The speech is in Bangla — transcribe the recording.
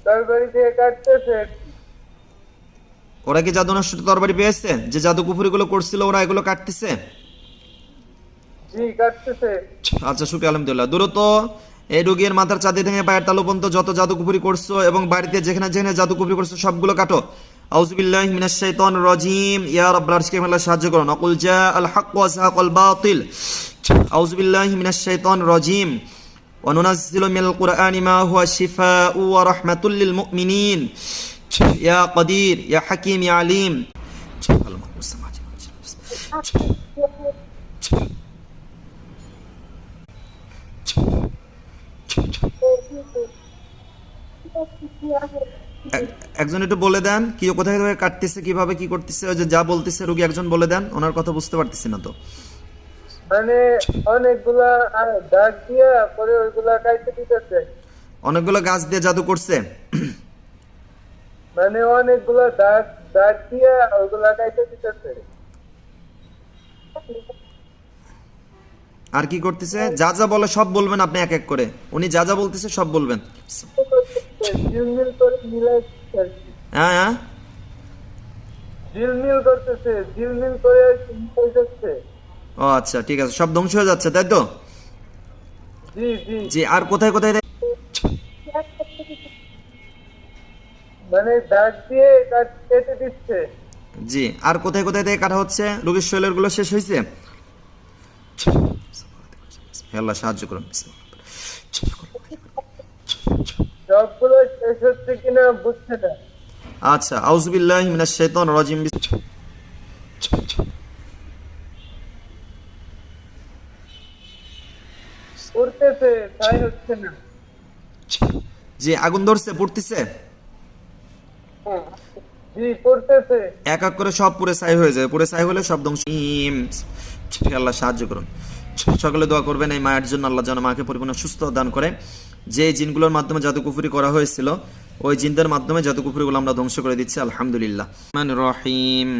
তরবারি দিয়ে কাটতেছে। ওরা কি জাদু নষ্ট তরবারি পেয়েছে? যে জাদু কুফরি গুলো করছিল ওরা এগুলো কাটতেছে? জি, কাটতেছে। আচ্ছা, শুকরিয়া, আলহামদুলিল্লাহ। দ্রুত এই রোগীর মাথার চাঁদি থেকে পায়ের তালু পর্যন্ত যত জাদু কুফরি করছো এবং বাড়িতে যেখানে যেখানে জাদু কুফরি করছো সবগুলো কাটো। আউযুবিল্লাহি মিনাশ শাইতানির রাজিম। ইয়া রাব্বুল আরশিকে আল্লাহ সাহায্য করুন। আকুল জাআল হক ওয়া যাহাকাল বাতিল। আউযুবিল্লাহি মিনাশ শাইতানির রাজিম। ওয়া নুনাজ্জিলু মিনাল কুরআনি মা হুয়া শিফাউ ওয়া রাহমাতুল লিল মুমিনিন। ইয়া কাদির ইয়া হাকিম ইয়া আলিম। একজন একটু বলে দেন কি কোথায় কোথায় কাটতেছে, কিভাবে কি করতেছে? ওই যে যা বলতেছে রোগী একজন বলে দেন, ওনার কথা বুঝতে পারতেছি না তো। মানে অনেকগুলা দাগ দিয়া পরে ওইগুলা কাটতে দিতেছে। অনেকগুলো গাছ দিয়ে জাদু করছে। মানে অনেকগুলা দাগ দাগ দিয়া ওইগুলা কাটতে দিতেছে। আর কি করতেছে? যা যা বলে সব বলবেন আপনি এক এক করে। উনি যা যা বলতেছে সব বলবেন। ঝিলমিল করে মিলাইতেছে আর কি। হ্যাঁ হ্যাঁ, ঝিলমিল করতেছে, ঝিলমিল করে মিলাইতেছে। ও আচ্ছা, ঠিক আছে, সব ধ্বংস হয়ে যাচ্ছে তাই তো? জি জি। জি, আর কোথায় কোথায় মানে দাগ দিয়ে কেটে দিচ্ছে। জি, আর কোথায় কোথায় থেকে কাটা হচ্ছে? রোগীর শরীরের গুলো শেষ হয়েছে? হে আল্লাহ সাহায্য করুন। সবগুলো শেষ হচ্ছে কিনা বুঝছে না। আচ্ছা, আউযুবিল্লাহি মিনাশ শাইতানির রাজিম। করতেছে, তাই হচ্ছে না। জি, আগুন ধরছে, পড়তেছে? জি, করতেছে। এক এক করে সব পুরে ছাই হয়ে যায়, পুরে ছাই হলে সব ধ্বংস। হে আল্লাহ সাহায্য করুন। সকলে দোয়া করবেন এই মায়ের জন্য, আল্লাহ যেন মাকে পরিপূর্ণ সুস্থ দান করে। যে জিনগুলোর মাধ্যমে জাদুকুফরি করা হয়েছিল ওই জিনদের মাধ্যমে জাদুকুফরিগুলো আমরা ধ্বংস করে দিচ্ছি, আলহামদুলিল্লাহ। রহিম।